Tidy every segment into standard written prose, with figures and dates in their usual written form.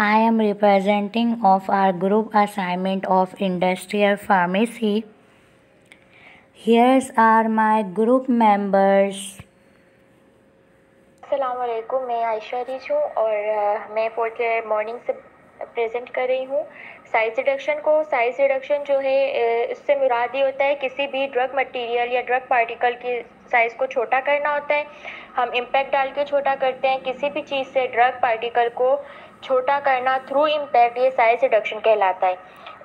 I am representing of our group assignment of industrial pharmacy. Here's are my group members. अस्सलामुअलैकुम, मैं Ayesha rich हूँ और मैं fourth year morning से present कर रही हूँ साइज रिडक्शन साइज रिडक्शन जो है इससे मुराद ये होता है किसी भी ड्रग मटेरियल या ड्रग पार्टिकल की साइज़ को छोटा करना होता है। हम इम्पैक्ट डाल के छोटा करते हैं। किसी भी चीज़ से ड्रग पार्टिकल को छोटा करना थ्रू इम्पैक्ट, ये साइज रिडक्शन कहलाता है।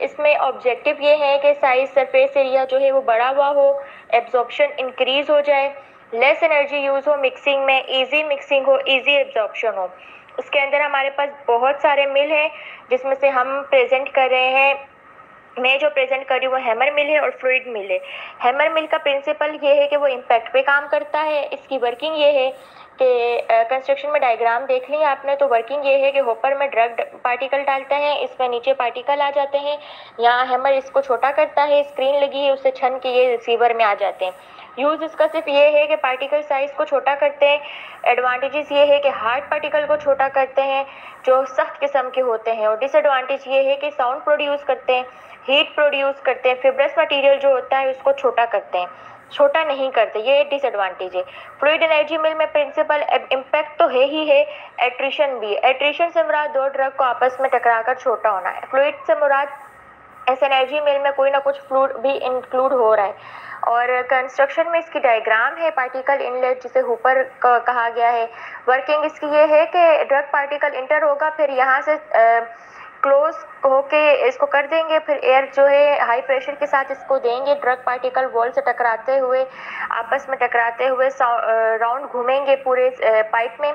इसमें ऑब्जेक्टिव ये है कि साइज सरफेस एरिया जो है वो बड़ा हुआ हो, एब्जॉर्प्शन इंक्रीज़ हो जाए, लेस एनर्जी यूज़ हो मिक्सिंग में, इजी मिक्सिंग हो, इजी एब्जॉर्प्शन हो। उसके अंदर हमारे पास बहुत सारे मिल हैं जिसमें से हम प्रेजेंट कर रहे हैं। मैं जो प्रेजेंट कर रही हूँ वो हैमर मिल है और फ्लूइड मिल है। हैमर मिल का प्रिंसिपल ये है कि वो इम्पैक्ट पे काम करता है। इसकी वर्किंग ये है कि कंस्ट्रक्शन में डायग्राम देख लिया आपने, तो वर्किंग ये है कि होपर में ड्रग पार्टिकल डालते हैं, इसमें नीचे पार्टिकल आ जाते हैं, यहाँ हैमर इसको छोटा करता है, स्क्रीन लगी है उससे छन के ये रिसीवर में आ जाते हैं। यूज़ इसका सिर्फ ये है कि पार्टिकल साइज़ को छोटा करते हैं। एडवांटेजेस ये है कि हार्ड पार्टिकल को छोटा करते हैं जो सख्त किस्म के होते हैं, और डिसएडवांटेज ये है कि साउंड प्रोड्यूस करते हैं, हीट प्रोड्यूस करते हैं, फिब्रस मटेरियल जो होता है उसको छोटा करते हैं, छोटा नहीं करते, ये डिसएडवांटेज है। फ्लूइड एनर्जी मिल में प्रिंसिपल इम्पैक्ट तो है ही है, एट्रिशन भी। एट्रिशन से मुराद दो ड्रग को आपस में टकरा कर छोटा होना है। फ्लूइड से मुराद इस एनर्जी मिल में कोई ना कुछ फ्लूइड भी इंक्लूड हो रहा है। और कंस्ट्रक्शन में इसकी डायग्राम है, पार्टिकल इनलेट जिसे हुपर कहा गया है। वर्किंग इसकी ये है कि ड्रग पार्टिकल इंटर होगा, फिर यहाँ से क्लोज होके इसको कर देंगे, फिर एयर जो है हाई प्रेशर के साथ इसको देंगे। ड्रग पार्टिकल वॉल से टकराते हुए, आपस में टकराते हुए राउंड घूमेंगे पूरे पाइप में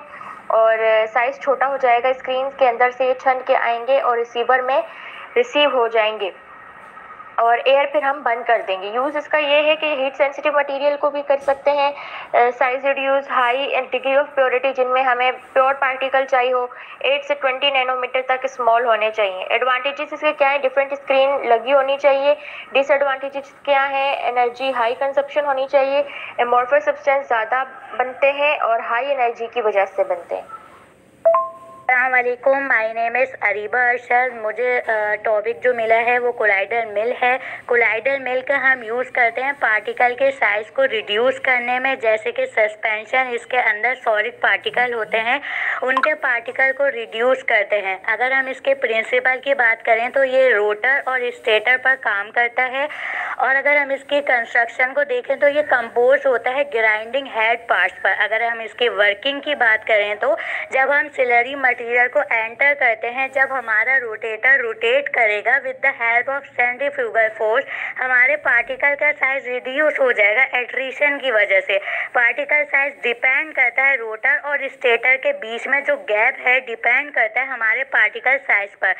और साइज़ छोटा हो जाएगा। स्क्रीन के अंदर से ये छन के आएंगे और रिसीवर में रिसीव हो जाएंगे और एयर फिर हम बंद कर देंगे। यूज़ इसका ये है कि हीट सेंसिटिव मटेरियल को भी कर सकते हैं। Size reduce, high and degree of purity जिनमें हमें प्योर पार्टिकल चाहिए हो 8 से 20 नैनोमीटर तक स्मॉल होने चाहिए। एडवांटेजेस इसके क्या है? डिफरेंट स्क्रीन लगी होनी चाहिए। डिसएडवांटेजेस क्या है? एनर्जी हाई कंजप्शन होनी चाहिए, एमोर्फस सब्सटेंस ज़्यादा बनते हैं और हाई एनर्जी की वजह से बनते हैं। अस्सलामुअलैकुम, my name is Areeba Arshad. मुझे टॉपिक जो मिला है वो कोलाइडर मिल है। कोलाइडर मिल का हम यूज़ करते हैं पार्टिकल के साइज़ को रिड्यूस करने में, जैसे कि सस्पेंशन, इसके अंदर सॉलिड पार्टिकल होते हैं, उनके पार्टिकल को रिड्यूस करते हैं। अगर हम इसके प्रिंसिपल की बात करें तो ये रोटर और स्टेटर पर काम करता है, और अगर हम इसकी कंस्ट्रक्शन को देखें तो ये कंपोज होता है ग्राइंडिंग हेड पार्ट्स पर। अगर हम इसकी वर्किंग की बात करें तो जब हम सिलरी मटेरियल को एंटर करते हैं, जब हमारा रोटेटर रोटेट करेगा with the help of centrifugal force, हमारे पार्टिकल का साइज रिड्यूस हो जाएगा एट्रिशन की वजह से। पार्टिकल साइज डिपेंड करता है रोटर और स्टेटर के बीच में जो गैप है, डिपेंड करता है हमारे पार्टिकल साइज पर।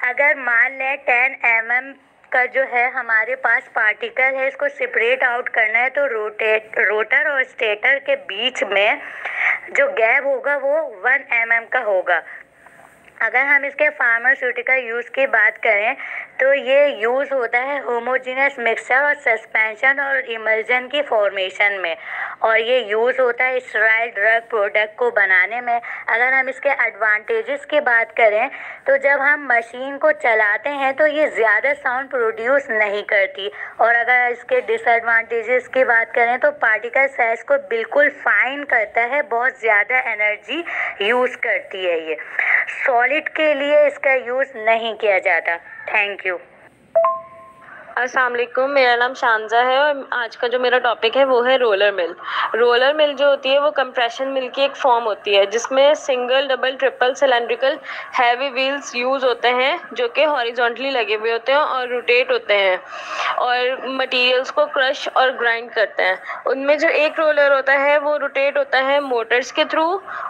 अगर मान लें 10 mm का जो है हमारे पास पार्टिकल है, इसको सेपरेट आउट करना है, तो रोटर और स्टेटर के बीच में जो गैप होगा वो 1 mm का होगा। अगर हम इसके फार्मास्यूटिकल यूज़ की बात करें तो ये यूज़ होता है होमोजीनियस मिक्सचर और सस्पेंशन और इमल्जन की फॉर्मेशन में, और ये यूज़ होता है स्टेरॉइड ड्रग प्रोडक्ट को बनाने में। अगर हम इसके एडवांटेजेस की बात करें तो जब हम मशीन को चलाते हैं तो ये ज़्यादा साउंड प्रोड्यूस नहीं करती, और अगर इसके डिसएडवांटेजेस की बात करें तो पार्टिकल साइज को बिल्कुल फाइन करता है, बहुत ज़्यादा एनर्जी यूज़ करती है ये। सॉलिड के लिए इसका यूज़ नहीं किया जाता। Thank you. अस्सलाम वालेकुम, मेरा नाम शानजा है और आज का जो मेरा टॉपिक है वो है रोलर मिल। रोलर मिल जो होती है वो कंप्रेशन मिल की एक फॉर्म होती है जिसमें single, double, triple cylindrical heavy wheels use होते हैं जो कि हॉरिजॉन्टली लगे हुए होते हैं और रोटेट होते हैं और मटेरियल्स को क्रश और ग्राइंड करते हैं। उनमें जो एक रोलर होता है वो रोटेट होता है मोटर्स के थ्रू,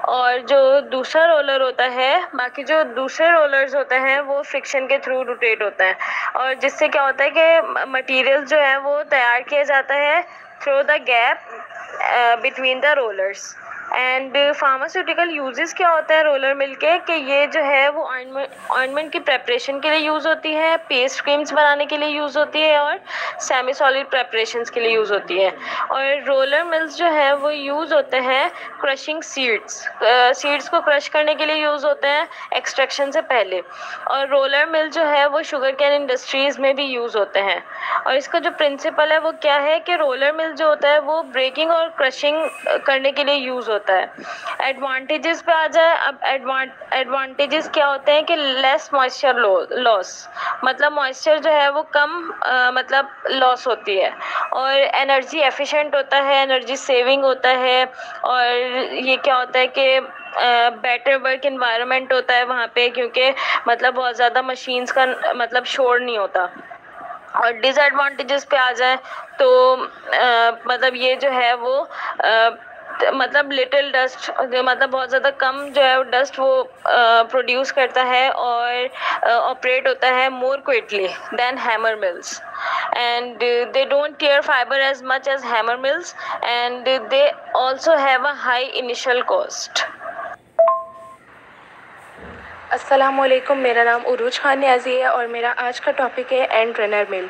और जो दूसरा रोलर होता है, बाकी जो दूसरे रोलर्स होते हैं वो फ्रिक्शन के थ्रू रोटेट होता है, और जिससे क्या होता है कि मटेरियल जो है वो तैयार किया जाता है through the gap between the rollers. And pharmaceutical uses क्या होता है रोलर मिल के, कि ये जो है वो ऑइंटमेंट की प्रेपरेशन के लिए यूज़ होती है, पेस्ट क्रीम्स बनाने के लिए यूज़ होती है, और सेमी सॉलिड प्रेपरेशंस के लिए यूज़ होती है। और रोलर मिल्स जो है वो यूज़ होते हैं क्रशिंग सीड्स को क्रश करने के लिए यूज़ होते हैं एक्सट्रैक्शन से पहले। और रोलर मिल जो है वो शुगर कैन इंडस्ट्रीज़ में भी यूज़ होते हैं। और इसका जो प्रिंसिपल है वो क्या है कि रोलर मिल जो होता है वो ब्रेकिंग और क्रशिंग करने के लिए यूज़ होता है। एडवांटेजेस पे आ जाए, अब एडवांटेजेस क्या होते हैं कि लेस मॉइस्चर लॉस, मतलब मॉइस्चर जो है वो कम मतलब लॉस होती है, और एनर्जी एफिशिएंट होता है, एनर्जी सेविंग होता है, और ये क्या होता है कि बेटर वर्क इन्वायरमेंट होता है वहाँ पे, क्योंकि मतलब बहुत ज़्यादा मशीन्स का मतलब शोर नहीं होता। और डिसएडवांटेजेस पे आ जाए तो मतलब ये जो है वो मतलब लिटिल डस्ट, मतलब बहुत ज़्यादा कम जो है डस्ट वो प्रोड्यूस करता है, और ऑपरेट होता है more quickly than hammer mills, and they don't tear fiber as much as hammer mills, and they also have a high initial cost. अस्सलामुअलैकुम, मेरा नाम उरूज खान न्याजी है और मेरा आज का टॉपिक है एंड रनर मिल।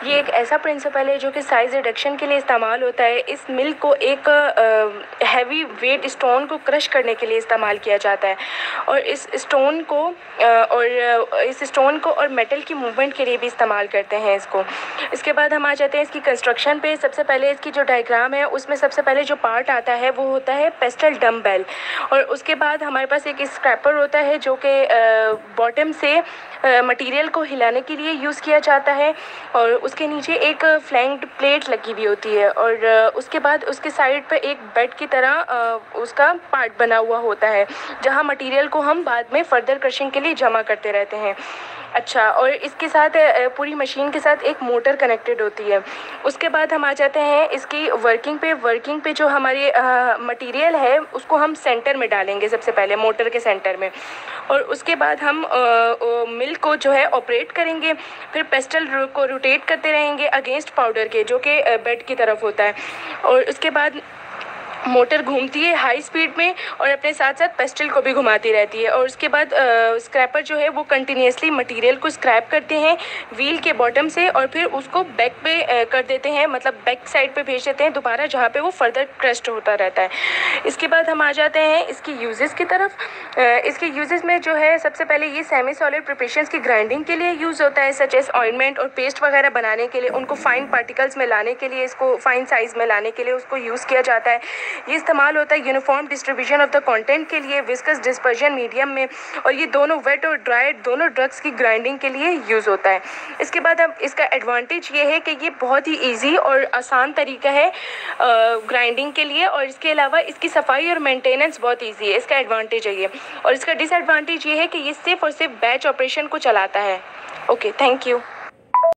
ये एक ऐसा प्रिंसिपल है जो कि साइज़ रिडक्शन के लिए इस्तेमाल होता है। इस मिल को एक हैवी वेट स्टोन को क्रश करने के लिए इस्तेमाल किया जाता है, और इस स्टोन को और मेटल की मूवमेंट के लिए भी इस्तेमाल करते हैं इसको। इसके बाद हम आ जाते हैं इसकी कंस्ट्रक्शन पे। सबसे पहले इसकी जो डायग्राम है उसमें सबसे पहले जो पार्ट आता है वो होता है पेस्टल डम्बेल, और उसके बाद हमारे पास एक स्क्रैपर होता है जो कि बॉटम से मटेरियल को हिलाने के लिए यूज़ किया जाता है, और उसके नीचे एक फ्लैंक्ड प्लेट लगी हुई होती है, और उसके बाद उसके साइड पे एक बेड की तरह उसका पार्ट बना हुआ होता है जहां मटेरियल को हम बाद में फर्दर क्रशिंग के लिए जमा करते रहते हैं। अच्छा, और इसके साथ पूरी मशीन के साथ एक मोटर कनेक्टेड होती है। उसके बाद हम आ जाते हैं इसकी वर्किंग पे जो हमारी मटेरियल है उसको हम सेंटर में डालेंगे सबसे पहले, मोटर के सेंटर में, और उसके बाद हम मिल को जो है ऑपरेट करेंगे। फिर पेस्टल को रोटेट करते रहेंगे अगेंस्ट पाउडर के, जो कि बेड की तरफ होता है, और उसके बाद मोटर घूमती है हाई स्पीड में और अपने साथ साथ पेस्टल को भी घुमाती रहती है। और उसके बाद स्क्रैपर जो है वो कंटिन्यूसली मटेरियल को स्क्रैप करते हैं व्हील के बॉटम से, और फिर उसको बैक पे कर देते हैं, मतलब बैक साइड पे भेज देते हैं दोबारा, जहाँ पे वो फर्दर क्रस्ट होता रहता है। इसके बाद हम आ जाते हैं इसकी यूजेस की तरफ। इसके यूजेस में जो है सबसे पहले ये सेमी सॉलिड प्रिपरेशंस की ग्राइंडिंग के लिए यूज़ होता है, सच एज ऑइंटमेंट और पेस्ट वगैरह बनाने के लिए, उनको फाइन पार्टिकल्स में लाने के लिए, इसको फाइन साइज़ में लाने के लिए उसको यूज़ किया जाता है। ये इस्तेमाल होता है uniform distribution of the content के लिए विस्कस डिस्पर्जन मीडियम में, और ये दोनों वेट और ड्राई दोनों ड्रग्स की ग्राइंडिंग के लिए यूज़ होता है। इसके बाद अब इसका एडवांटेज ये है कि ये बहुत ही इजी और आसान तरीका है ग्राइंडिंग के लिए, और इसके अलावा इसकी सफाई और मेंटेनेंस बहुत ईजी है। इसका एडवांटेज है ये, और इसका डिसएडवांटेज ये है कि ये सिर्फ और सिर्फ बैच ऑपरेशन को चलाता है। Okay, thank you.